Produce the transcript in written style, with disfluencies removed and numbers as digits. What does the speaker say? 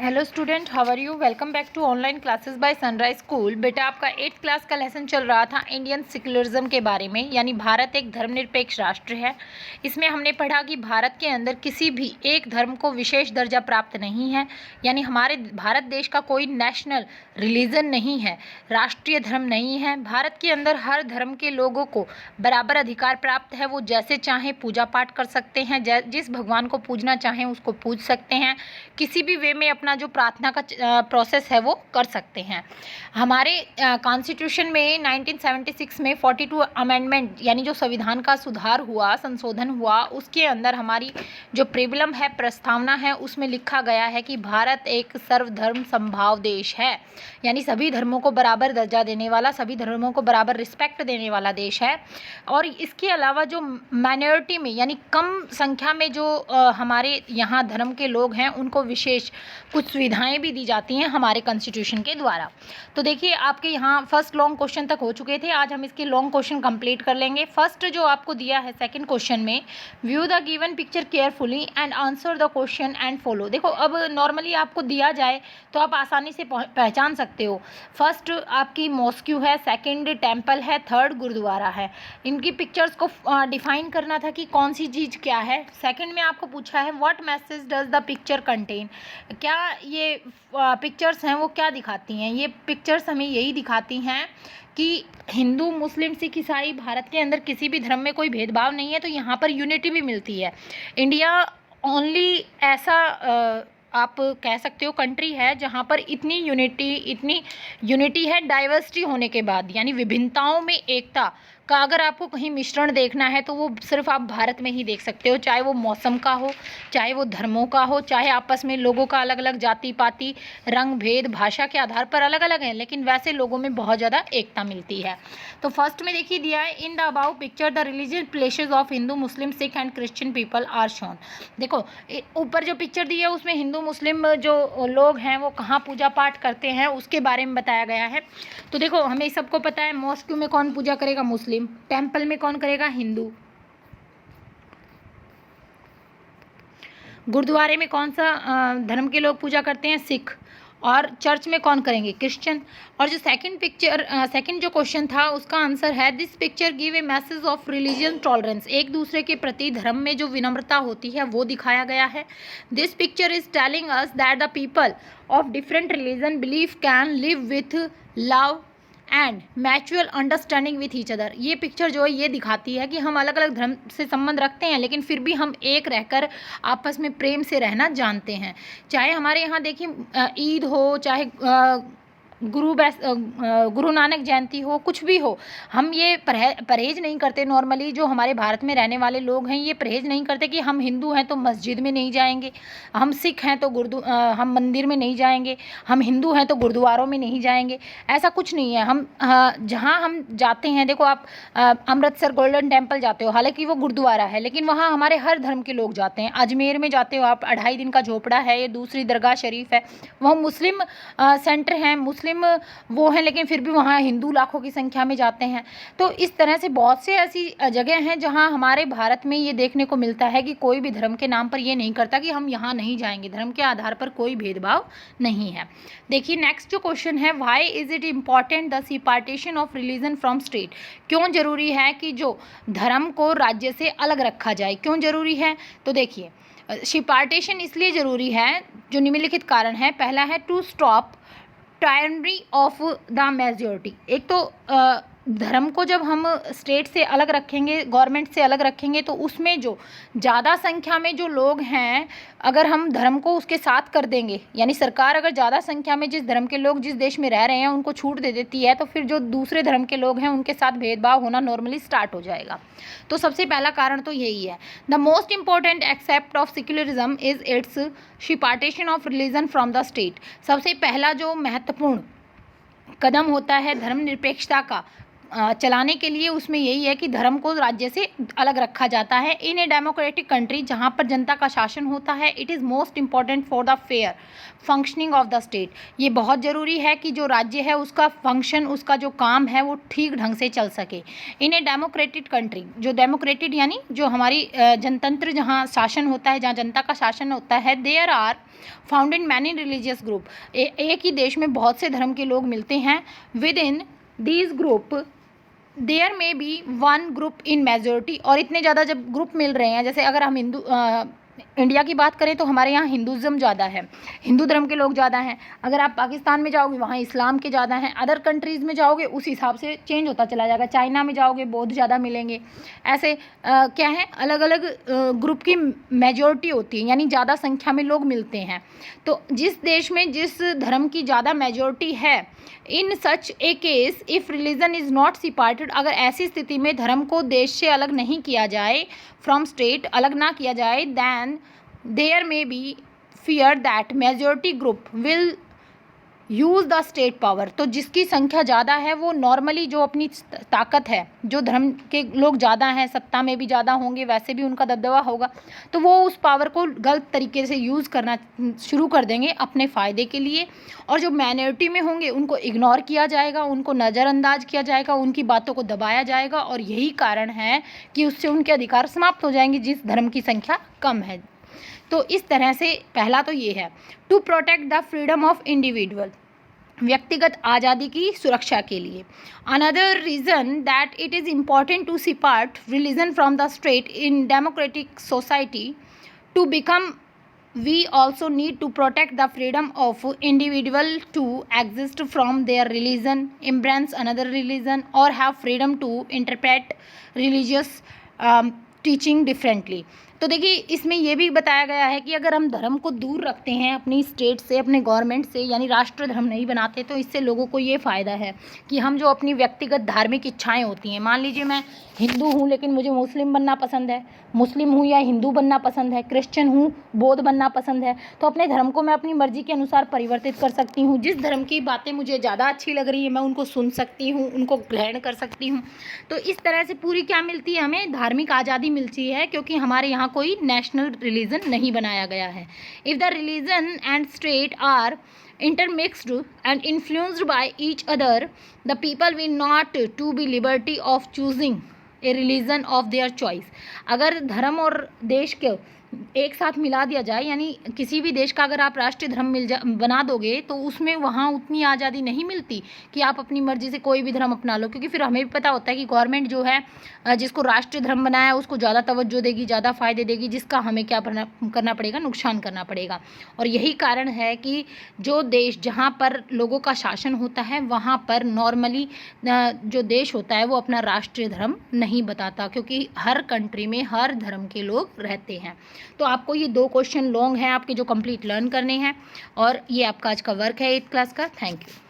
Hello student, how are you. Welcome back to online classes by Sunrise School. बेटा, आपका 8th class का lesson चल रहा था इंडियन सेक्युलरिज्म के बारे में, यानी भारत एक धर्मनिरपेक्ष राष्ट्र है। इसमें हमने पढ़ा कि भारत के अंदर किसी भी एक धर्म को विशेष दर्जा प्राप्त नहीं है, यानी हमारे भारत देश का कोई नेशनल रिलीजन नहीं है, राष्ट्रीय धर्म नहीं है। भारत के अंदर हर धर्म के लोगों को बराबर अधिकार प्राप्त है। वो जैसे चाहें पूजा पाठ कर सकते हैं, जिस भगवान को पूजना चाहें उसको पूज सकते हैं, किसी भी वे में अपना जो प्रार्थना का प्रोसेस है वो कर सकते हैं। हमारे कॉन्स्टिट्यूशन में 1976 में 42 अमेंडमेंट यानी जो संविधान का सुधार हुआ, संशोधन हुआ, उसके अंदर हमारी जो प्रेबलम है, प्रस्तावना है, उसमें लिखा गया है कि भारत एक सर्वधर्म समभाव देश है, यानी सभी धर्मों को बराबर दर्जा देने वाला, सभी धर्मों को बराबर रिस्पेक्ट देने वाला देश है। और इसके अलावा जो माइनॉरिटी में यानी कम संख्या में जो हमारे यहाँ धर्म के लोग हैं उनको विशेष कुछ सुविधाएं भी दी जाती हैं हमारे कॉन्स्टिट्यूशन के द्वारा। तो देखिए, आपके यहाँ फर्स्ट लॉन्ग क्वेश्चन तक हो चुके थे। आज हम इसके लॉन्ग क्वेश्चन कंप्लीट कर लेंगे। फर्स्ट जो आपको दिया है सेकंड क्वेश्चन में, view the given picture carefully and answer the question and follow. देखो, अब नॉर्मली आपको दिया जाए तो आप आसानी से पहचान सकते हो। फर्स्ट आपकी मॉस्क्यू है, सेकेंड टेम्पल है, थर्ड गुरुद्वारा है। इनकी पिक्चर्स को डिफाइन करना था कि कौन सी चीज़ क्या है। सेकेंड में आपको पूछा है what message does the picture contain. क्या ये पिक्चर्स हैं वो क्या दिखाती हैं। ये पिक्चर्स हमें यही दिखाती हैं कि हिंदू, मुस्लिम, सिख, ईसाई, भारत के अंदर किसी भी धर्म में कोई भेदभाव नहीं है, तो यहाँ पर यूनिटी भी मिलती है। इंडिया ओनली ऐसा आप कह सकते हो कंट्री है जहाँ पर इतनी यूनिटी है डाइवर्सिटी होने के बाद, यानी विभिन्नताओं में एकता का अगर आपको कहीं मिश्रण देखना है तो वो सिर्फ आप भारत में ही देख सकते हो। चाहे वो मौसम का हो, चाहे वो धर्मों का हो, चाहे आपस में लोगों का अलग अलग जाति पाति, रंग भेद, भाषा के आधार पर अलग अलग है, लेकिन वैसे लोगों में बहुत ज़्यादा एकता मिलती है। तो फर्स्ट में देखिए दिया है, in the above picture the religious places of Hindu, Muslim, Sikh and Christian people are shown. देखो, ऊपर जो पिक्चर दी है उसमें हिंदू मुस्लिम जो लोग हैं वो कहाँ पूजा पाठ करते हैं उसके बारे में बताया गया है। तो देखो, हमें सबको पता है मॉस्क में कौन पूजा करेगा, मुस्लिम। टेम्पल में कौन करेगा, हिंदू। गुरुद्वारे में कौन सा धर्म के लोग पूजा करते हैं, सिख। और चर्च में कौन करेंगे, क्रिश्चियन। और जो सेकंड जो क्वेश्चन था उसका आंसर है, this picture give a message of religion tolerance. एक दूसरे के प्रति धर्म में जो विनम्रता होती है वो दिखाया गया है। This picture is telling us that the people of different religion believe can live with love and mutual understanding with each other. ये पिक्चर जो है ये दिखाती है कि हम अलग अलग धर्म से संबंध रखते हैं, लेकिन फिर भी हम एक रहकर आपस में प्रेम से रहना जानते हैं। चाहे हमारे यहाँ देखिए ईद हो, चाहे गुरु नानक जयंती हो, कुछ भी हो, हम ये परहेज नहीं करते। नॉर्मली जो हमारे भारत में रहने वाले लोग हैं ये परहेज नहीं करते कि हम हिंदू हैं तो मस्जिद में नहीं जाएंगे, हम सिख हैं तो हम मंदिर में नहीं जाएंगे, हम हिंदू हैं तो गुरुद्वारों में नहीं जाएंगे। ऐसा कुछ नहीं है। हम जहाँ हम जाते हैं, देखो आप अमृतसर गोल्डन टेम्पल जाते हो, हालांकि वो गुरुद्वारा है, लेकिन वहाँ हमारे हर धर्म के लोग जाते हैं। अजमेर में जाते हो आप, 2.5 दिन का झोपड़ा है, ये दूसरी दरगाह शरीफ है, वह मुस्लिम सेंटर हैं, मुस्लिम वो हैं, लेकिन फिर भी वहाँ हिंदू लाखों की संख्या में जाते हैं। तो इस तरह से बहुत से ऐसी जगह हैं जहाँ हमारे भारत में ये देखने को मिलता है कि कोई भी धर्म के नाम पर ये नहीं करता कि हम यहाँ नहीं जाएंगे। धर्म के आधार पर कोई भेदभाव नहीं है। देखिए नेक्स्ट जो क्वेश्चन है, why is it important the separation of religion from state. क्यों जरूरी है कि जो धर्म को राज्य से अलग रखा जाए, क्यों जरूरी है। तो देखिए, सेपरेशन इसलिए जरूरी है, जो निम्नलिखित कारण है। पहला है to stop tyranny of the majority. एक तो धर्म को जब हम स्टेट से अलग रखेंगे, गवर्नमेंट से अलग रखेंगे, तो उसमें जो ज़्यादा संख्या में जो लोग हैं, अगर हम धर्म को उसके साथ कर देंगे, यानी सरकार अगर ज़्यादा संख्या में जिस धर्म के लोग जिस देश में रह रहे हैं उनको छूट दे देती है, तो फिर जो दूसरे धर्म के लोग हैं उनके साथ भेदभाव होना नॉर्मली स्टार्ट हो जाएगा। तो सबसे पहला कारण तो यही है। The most important except of secularism is it's separation of religion from the state. सबसे पहला जो महत्वपूर्ण कदम होता है धर्मनिरपेक्षता का, चलाने के लिए उसमें यही है कि धर्म को राज्य से अलग रखा जाता है। इन ए डेमोक्रेटिक कंट्री जहाँ पर जनता का शासन होता है, it is most important for the fair functioning of the state. ये बहुत ज़रूरी है कि जो राज्य है उसका फंक्शन, उसका जो काम है वो ठीक ढंग से चल सके। इन ए डेमोक्रेटिक कंट्री, जो डेमोक्रेटिक यानी जो हमारी जनतंत्र जहाँ शासन होता है, जहाँ जनता का शासन होता है, there are found in many religious group. एक ही देश में बहुत से धर्म के लोग मिलते हैं। With in these group there में be one group in majority. और इतने ज़्यादा जब ग्रुप मिल रहे हैं, जैसे अगर हम इंडिया की बात करें तो हमारे यहाँ हिंदुज़म ज़्यादा है, हिंदू धर्म के लोग ज़्यादा हैं। अगर आप पाकिस्तान में जाओगे वहाँ इस्लाम के ज़्यादा हैं। अदर कंट्रीज़ में जाओगे उस हिसाब से चेंज होता चला जाएगा। चाइना में जाओगे बौद्ध ज़्यादा मिलेंगे। ऐसे क्या है, अलग अलग ग्रुप की मेजॉरिटी होती है, यानी ज़्यादा संख्या में लोग मिलते हैं। तो जिस देश में जिस धर्म की ज़्यादा मेजॉरिटी है, in such a case if religion is not separated, अगर ऐसी स्थिति में धर्म को देश से अलग नहीं किया जाए, फ्रॉम स्टेट अलग ना किया जाए, then there may be fear that majority group will use the state power. तो जिसकी संख्या ज़्यादा है वो नॉर्मली जो अपनी ताकत है, जो धर्म के लोग ज़्यादा हैं, सत्ता में भी ज़्यादा होंगे, वैसे भी उनका दबदबा होगा, तो वो उस पावर को गलत तरीके से यूज़ करना शुरू कर देंगे अपने फ़ायदे के लिए। और जो माइनॉरिटी में होंगे उनको इग्नोर किया जाएगा, उनको नज़रअंदाज किया जाएगा, उनकी बातों को दबाया जाएगा। और यही कारण है कि उससे उनके अधिकार समाप्त हो जाएंगे जिस धर्म की संख्या कम है। तो इस तरह से पहला तो ये है, to protect the freedom of individual, व्यक्तिगत आज़ादी की सुरक्षा के लिए। Another reason that it is important to separate religion from the state in democratic society to become we also need to protect the freedom of individual to exist from their religion, embrace another religion, or have freedom to interpret religious teaching differently. तो देखिए इसमें यह भी बताया गया है कि अगर हम धर्म को दूर रखते हैं अपनी स्टेट से, अपने गवर्नमेंट से, यानी राष्ट्र धर्म नहीं बनाते, तो इससे लोगों को ये फ़ायदा है कि हम जो अपनी व्यक्तिगत धार्मिक इच्छाएं होती हैं, मान लीजिए मैं हिंदू हूँ लेकिन मुझे मुस्लिम बनना पसंद है, मुस्लिम हूँ या हिंदू बनना पसंद है, क्रिश्चियन हूँ, बौद्ध बनना पसंद है, तो अपने धर्म को मैं अपनी मर्जी के अनुसार परिवर्तित कर सकती हूँ। जिस धर्म की बातें मुझे ज़्यादा अच्छी लग रही है मैं उनको सुन सकती हूँ, उनको ग्रहण कर सकती हूँ। तो इस तरह से पूरी क्या मिलती है, हमें धार्मिक आज़ादी मिलती है, क्योंकि हमारे यहाँ कोई नेशनल रिलीजन नहीं बनाया गया है। If the religion and state are intermixed and influenced by each other, the people will not to be liberty of choosing a religion of their choice। अगर धर्म और देश के एक साथ मिला दिया जाए, यानी किसी भी देश का अगर आप राष्ट्रीय धर्म बना दोगे तो उसमें वहाँ उतनी आज़ादी नहीं मिलती कि आप अपनी मर्जी से कोई भी धर्म अपना लो, क्योंकि फिर हमें भी पता होता है कि गवर्नमेंट जो है जिसको राष्ट्रीय धर्म बनाया उसको ज़्यादा तवज्जो देगी, ज़्यादा फ़ायदे देगी, जिसका हमें क्या करना पड़ेगा, नुकसान करना पड़ेगा। और यही कारण है कि जो देश जहाँ पर लोगों का शासन होता है वहाँ पर नॉर्मली जो देश होता है वो अपना राष्ट्रीय धर्म नहीं बताता, क्योंकि हर कंट्री में हर धर्म के लोग रहते हैं। तो आपको ये 2 क्वेश्चन लॉन्ग हैं आपके जो कंप्लीट लर्न करने हैं, और ये आपका आज का वर्क है 8th क्लास का। Thank you.